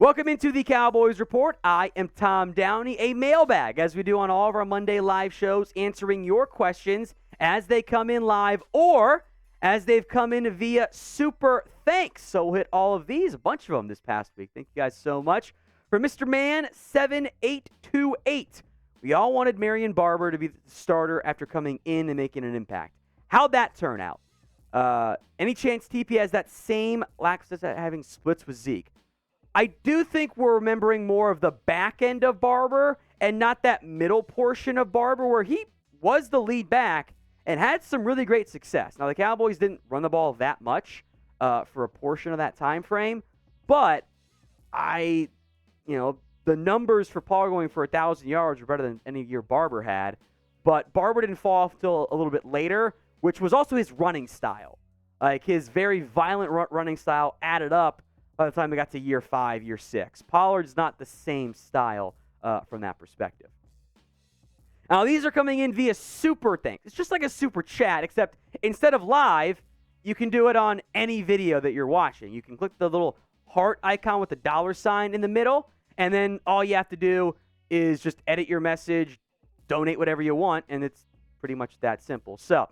Welcome into the Cowboys Report. I am Tom Downey, a mailbag, as we do on all of our Monday live shows, answering your questions as they come in live or as they've come in via Super Thanks. So we'll hit all of these, a bunch of them this past week. Thank you guys so much. For Mr. Man 7828, we all wanted Marion Barber to be the starter after coming in and making an impact. How'd that turn out? Any chance TP has that same lack of success at having splits with Zeke? I do think we're remembering more of the back end of Barber and not that middle portion of Barber where he was the lead back and had some really great success. Now, the Cowboys didn't run the ball that much for a portion of that time frame, but the numbers for Pollard going for 1,000 yards were better than any year Barber had, but Barber didn't fall off until a little bit later, which was also his running style. Like his very violent running style added up by the time we got to year 5, year 6. Pollard's not the same style from that perspective. Now, these are coming in via Super Thanks. It's just like a Super Chat, except instead of live, you can do it on any video that you're watching. You can click the little heart icon with the $ in the middle, and then all you have to do is just edit your message, donate whatever you want, and it's pretty much that simple. So,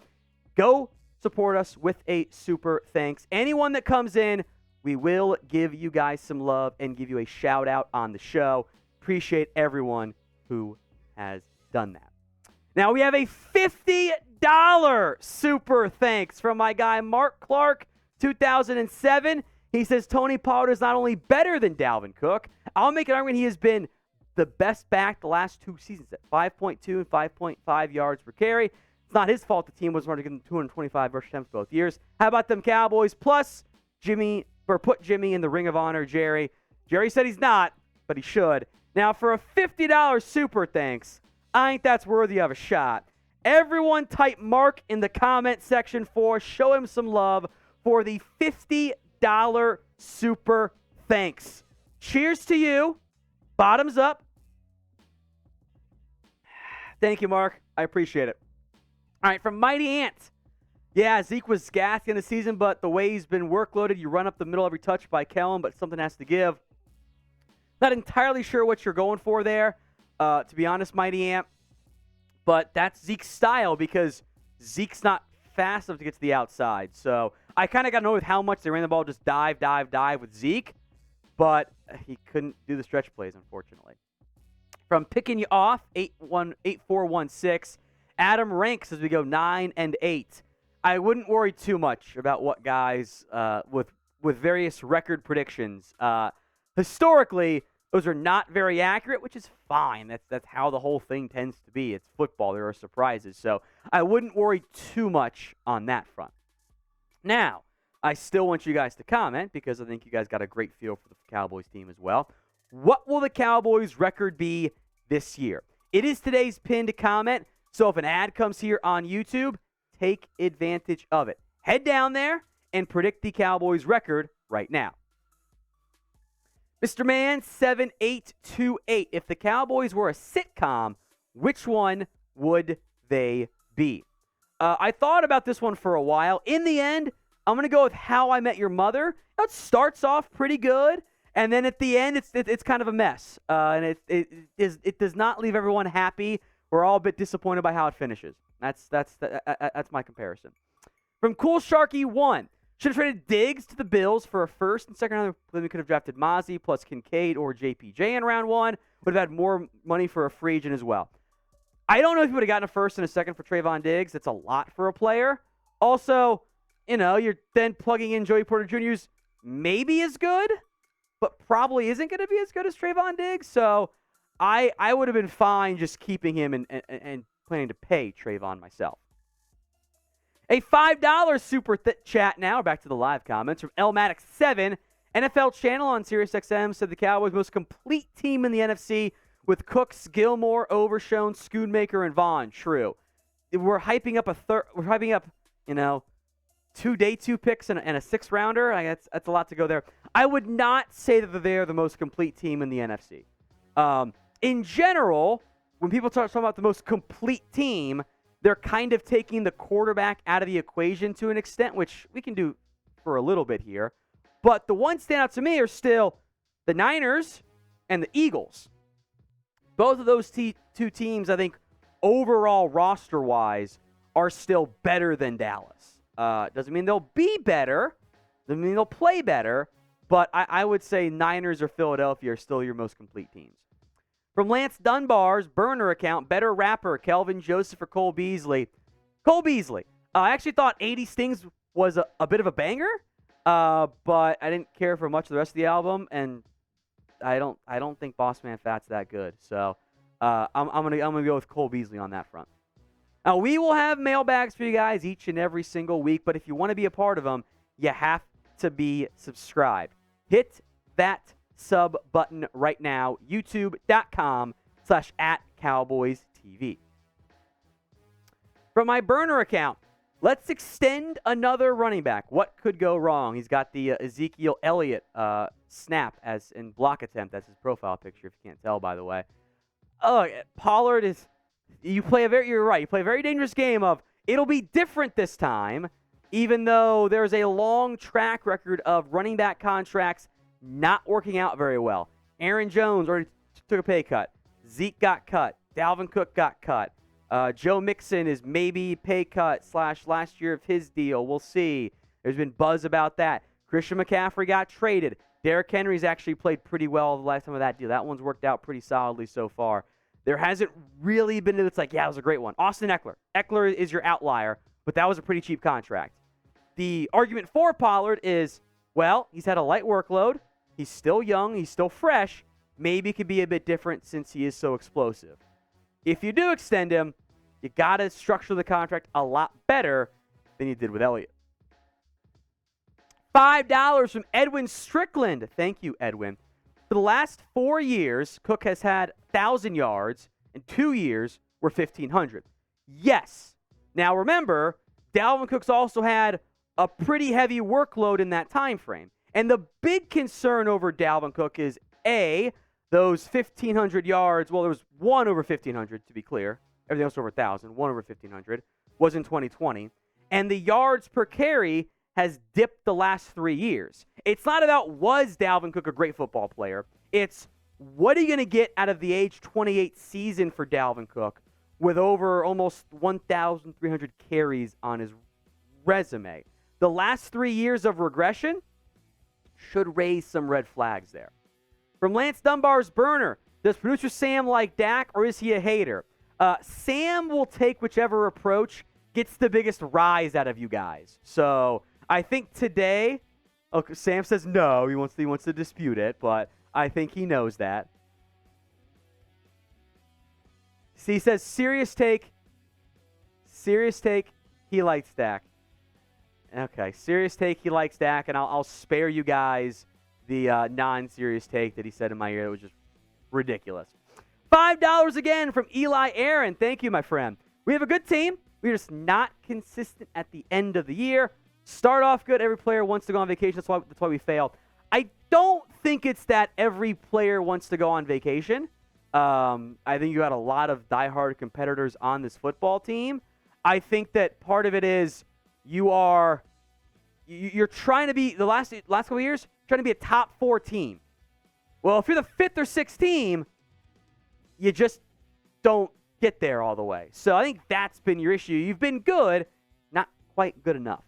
go support us with a Super Thanks. Anyone that comes in, we will give you guys some love and give you a shout out on the show. Appreciate everyone who has done that. Now we have a $50 Super Thanks from my guy Mark Clark, 2007. He says Tony Pollard is not only better than Dalvin Cook, I'll make an argument he has been the best back the last 2 seasons at 5.2 and 5.5 yards per carry. It's not his fault the team was running to give him 225 rush attempts both years. How about them Cowboys? Plus, put Jimmy in the Ring of Honor, Jerry. Jerry said he's not, but he should. Now, for a $50 Super Thanks, I think that's worthy of a shot. Everyone type Mark in the comment section show him some love for the $50 Super Thanks. Cheers to you. Bottoms up. Thank you, Mark. I appreciate it. All right, from Mighty Ant. Yeah, Zeke was gassed in the season, but the way he's been workloaded, you run up the middle every touch by Kellen, but something has to give. Not entirely sure what you're going for there, to be honest, Mighty Ant. But that's Zeke's style because Zeke's not fast enough to get to the outside. So I kind of got to know with how much they ran the ball, just dive with Zeke. But he couldn't do the stretch plays, unfortunately. From Picking You Off, 8416, Adam ranks as we go 9 and 8. I wouldn't worry too much about what guys with various record predictions. Historically, those are not very accurate, which is fine. That's how the whole thing tends to be. It's football. There are surprises. So I wouldn't worry too much on that front. Now, I still want you guys to comment because I think you guys got a great feel for the Cowboys team as well. What will the Cowboys record be this year? It is today's pinned comment. So if an ad comes here on YouTube, take advantage of it. Head down there and predict the Cowboys record right now. Mr. Man 7828. If the Cowboys were a sitcom, which one would they be? I thought about this one for a while. In the end, I'm going to go with How I Met Your Mother. It starts off pretty good, and then at the end, it's kind of a mess. And it does not leave everyone happy. We're all a bit disappointed by how it finishes. That's my comparison. From Cool Sharky 1. Should have traded Diggs to the Bills for a first and second round. Then we could have drafted Mozzie plus Kincaid or JPJ in round 1. Would have had more money for a free agent as well. I don't know if you would have gotten a first and a second for Trevon Diggs. That's a lot for a player. Also, you're then plugging in Joey Porter Jr.'s maybe as good, but probably isn't going to be as good as Trevon Diggs. So I would have been fine just keeping him and planning to pay Trevon myself. A $5 super chat now. Back to the live comments from Elmatic7. NFL channel on SiriusXM said the Cowboys' most complete team in the NFC with Cooks, Gilmore, Overshown, Schoonmaker, and Vaughn. True. We're hyping up, 2 day 2 picks and a 6th rounder. That's a lot to go there. I would not say that they're the most complete team in the NFC. In general, when people talk about the most complete team, they're kind of taking the quarterback out of the equation to an extent, which we can do for a little bit here. But the ones stand out to me are still The Niners and the Eagles. Both of those two teams, I think, overall roster-wise, are still better than Dallas. Doesn't mean they'll be better. Doesn't mean they'll play better. But I would say Niners or Philadelphia are still your most complete teams. From Lance Dunbar's burner account, better rapper, Kelvin Joseph or Cole Beasley? Cole Beasley. I actually thought 80 Stings was a bit of a banger, but I didn't care for much of the rest of the album, and I don't think Boss Man Fat's that good. So I'm gonna go with Cole Beasley on that front. Now, we will have mailbags for you guys each and every single week, but if you want to be a part of them, you have to be subscribed. Hit that sub button right now, youtube.com/@CowboysTV. From my burner account, let's extend another running back. What could go wrong? He's got the Ezekiel Elliott snap as in block attempt. That's his profile picture, if you can't tell, by the way. Oh, Pollard is... you're right. You play a very dangerous game of it'll be different this time, even though there's a long track record of running back contracts not working out very well. Aaron Jones already took a pay cut. Zeke got cut. Dalvin Cook got cut. Joe Mixon is maybe pay cut / last year of his deal. We'll see. There's been buzz about that. Christian McCaffrey got traded. Derrick Henry's actually played pretty well the last time of that deal. That one's worked out pretty solidly so far. There hasn't really been, it's like, yeah, it was a great one. Austin Eckler. Eckler is your outlier, but that was a pretty cheap contract. The argument for Pollard is, well, he's had a light workload. He's still young. He's still fresh. Maybe it could be a bit different since he is so explosive. If you do extend him, you got to structure the contract a lot better than you did with Elliott. $5 from Edwin Strickland. Thank you, Edwin. For the last 4 years, Cook has had 1,000 yards, and 2 years were 1,500. Yes. Now remember, Dalvin Cook's also had a pretty heavy workload in that time frame. And the big concern over Dalvin Cook is, A, those 1,500 yards. Well, there was one over 1,500, to be clear. Everything else over 1,000. One over 1,500 was in 2020. And the yards per carry has dipped the last 3 years. It's not about was Dalvin Cook a great football player. It's what are you going to get out of the age 28 season for Dalvin Cook with over almost 1,300 carries on his resume. The last 3 years of regression should raise some red flags there. From Lance Dunbar's burner, does producer Sam like Dak or is he a hater? Sam will take whichever approach gets the biggest rise out of you guys. So I think today, okay, Sam says no, he wants to dispute it, but I think he knows that. See, he says serious take, he likes Dak. Okay, serious take, he likes Dak, and I'll spare you guys the non-serious take that he said in my ear that was just ridiculous. $5 again from Eli Aaron. Thank you, my friend. We have a good team. We're just not consistent at the end of the year. Start off good. Every player wants to go on vacation. That's why we fail. I don't think it's that every player wants to go on vacation. I think you got a lot of diehard competitors on this football team. I think that part of it is you're trying to be, the last couple of years, trying to be a top 4 team. Well, if you're the 5th or 6th team, you just don't get there all the way. So I think that's been your issue. You've been good, not quite good enough.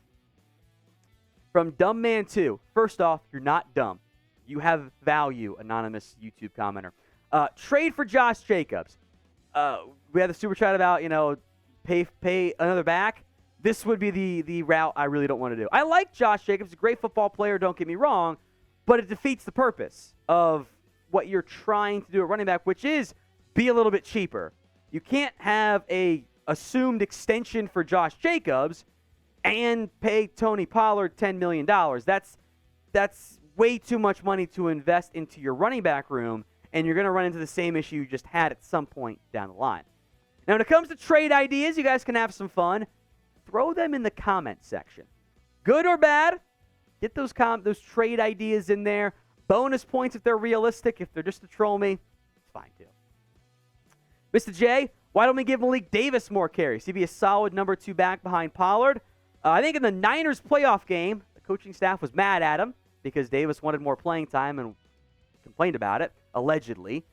From Dumb Man 2. First off, you're not dumb. You have value, anonymous YouTube commenter. Trade for Josh Jacobs. We had the super chat about, pay another back. This would be the route I really don't want to do. I like Josh Jacobs, a great football player, don't get me wrong, but it defeats the purpose of what you're trying to do at running back, which is be a little bit cheaper. You can't have a assumed extension for Josh Jacobs and pay Tony Pollard $10 million. That's way too much money to invest into your running back room, and you're going to run into the same issue you just had at some point down the line. Now, when it comes to trade ideas, you guys can have some fun. Throw them in the comment section. Good or bad, get those trade ideas in there. Bonus points if they're realistic. If they're just to troll me, it's fine too. Mr. J, why don't we give Malik Davis more carries? He'd be a solid number 2 back behind Pollard. I think in the Niners playoff game, the coaching staff was mad at him because Davis wanted more playing time and complained about it, allegedly.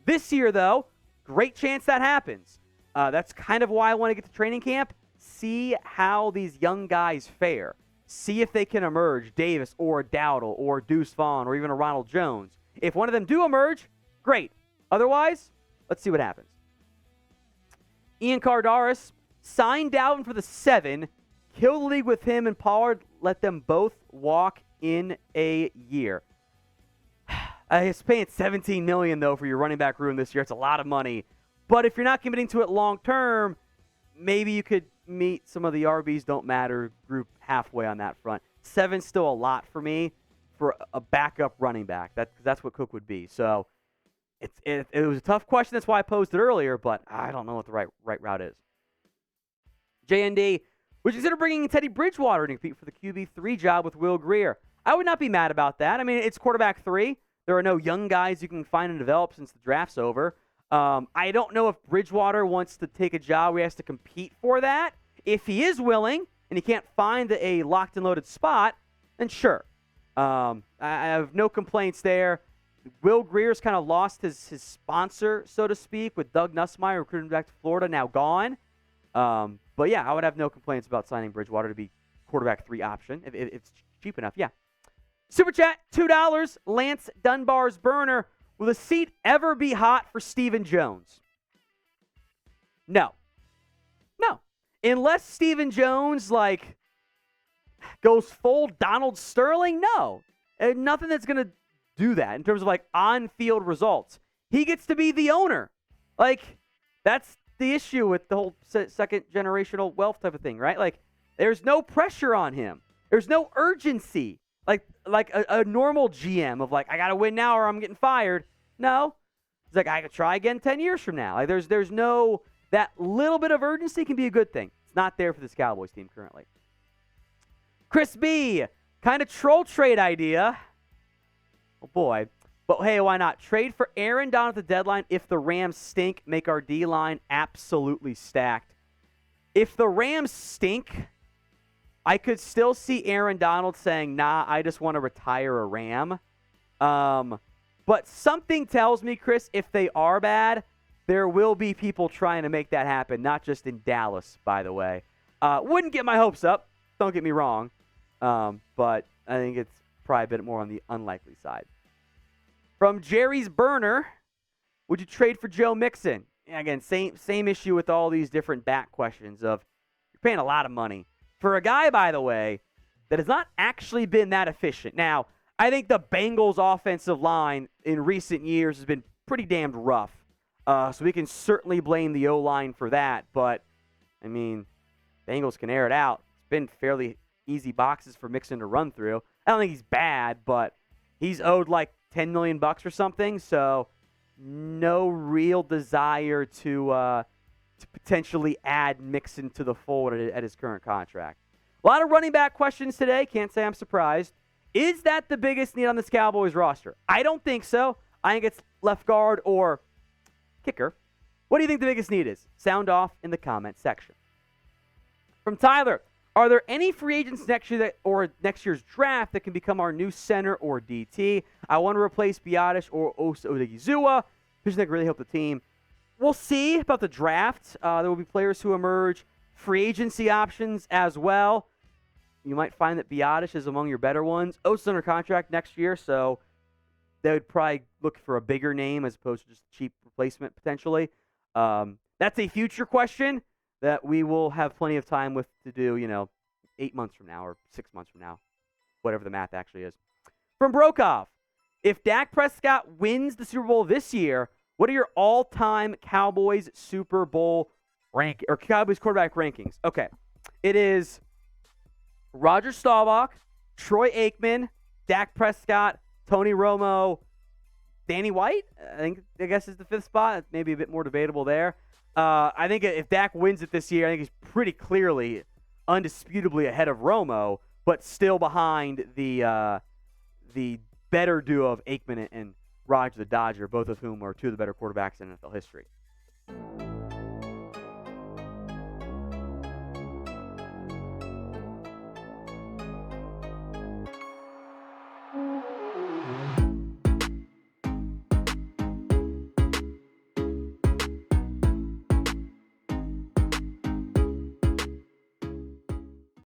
This year, though, great chance that happens. That's kind of why I want to get to training camp. See how these young guys fare. See if they can emerge, Davis or Dowdle or Deuce Vaughn or even a Ronald Jones. If one of them do emerge, great. Otherwise, let's see what happens. Ian Cardaris, sign Dalvin for the 7, kill the league with him and Pollard, let them both walk in a year. He's paying $17 million, though, for your running back room this year. It's a lot of money. But if you're not committing to it long term, maybe you could meet some of the RBs don't matter group halfway on that front. 7's still a lot for me for a backup running back. That's what Cook would be. So it was a tough question. That's why I posed it earlier, but I don't know what the right route is. JND, would you consider bringing in Teddy Bridgewater to compete for the QB3 job with Will Grier? I would not be mad about that. I mean, it's quarterback 3. There are no young guys you can find and develop since the draft's over. I don't know if Bridgewater wants to take a job where he has to compete for that. If he is willing and he can't find a locked and loaded spot, then sure. I have no complaints there. Will Grier's kind of lost his sponsor, so to speak, with Doug Nussmeier recruiting back to Florida, now gone. But yeah, I would have no complaints about signing Bridgewater to be quarterback 3 option if it's cheap enough. Yeah. Super Chat, $2. Lance Dunbar's burner. Will the seat ever be hot for Stephen Jones? No. Unless Stephen Jones, goes full Donald Sterling, no. And nothing that's going to do that in terms of, on-field results. He gets to be the owner. That's the issue with the whole second-generational wealth type of thing, right? There's no pressure on him. There's no urgency. Like a normal GM of I got to win now or I'm getting fired. No. It's I could try again 10 years from now. There's no, that little bit of urgency can be a good thing. It's not there for this Cowboys team currently. Chris B, kind of troll trade idea. Oh boy. But hey, why not? Trade for Aaron Donald at the deadline if the Rams stink, make our D-line absolutely stacked. If the Rams stink, I could still see Aaron Donald saying, nah, I just want to retire a Ram. But something tells me, Chris, if they are bad, there will be people trying to make that happen, not just in Dallas, by the way. Wouldn't get my hopes up. Don't get me wrong. But I think it's probably a bit more on the unlikely side. From Jerry's Burner, would you trade for Joe Mixon? Again, same issue with all these different back questions of you're paying a lot of money. For a guy, by the way, that has not actually been that efficient. Now, I think the Bengals' offensive line in recent years has been pretty damned rough. So we can certainly blame the O-line for that. But, I mean, Bengals can air it out. It's been fairly easy boxes for Mixon to run through. I don't think he's bad, but he's owed $10 million or something. So no real desire to potentially add Mixon to the fold at his current contract. A lot of running back questions today. Can't say I'm surprised. Is that the biggest need on this Cowboys roster? I don't think so. I think it's left guard or kicker. What do you think the biggest need is? Sound off in the comment section. From Tyler, are there any free agents next year or next year's draft that can become our new center or DT? I want to replace Biadasz or Osa Odigizua. Position that can really help the team. We'll see about the draft. There will be players who emerge. Free agency options as well. You might find that Biadasz is among your better ones. Osa's under contract next year, so they would probably look for a bigger name as opposed to just a cheap replacement potentially. That's a future question that we will have plenty of time with to do, 8 months from now or 6 months from now, whatever the math actually is. From Brokoff, if Dak Prescott wins the Super Bowl this year, what are your all-time Cowboys Super Bowl or Cowboys quarterback rankings? Okay, it is Roger Staubach, Troy Aikman, Dak Prescott, Tony Romo, Danny White. I guess is the 5th spot. It's maybe a bit more debatable there. I think if Dak wins it this year, I think he's pretty clearly, undisputably ahead of Romo, but still behind the better duo of Aikman and Roger the Dodger, both of whom are two of the better quarterbacks in NFL history.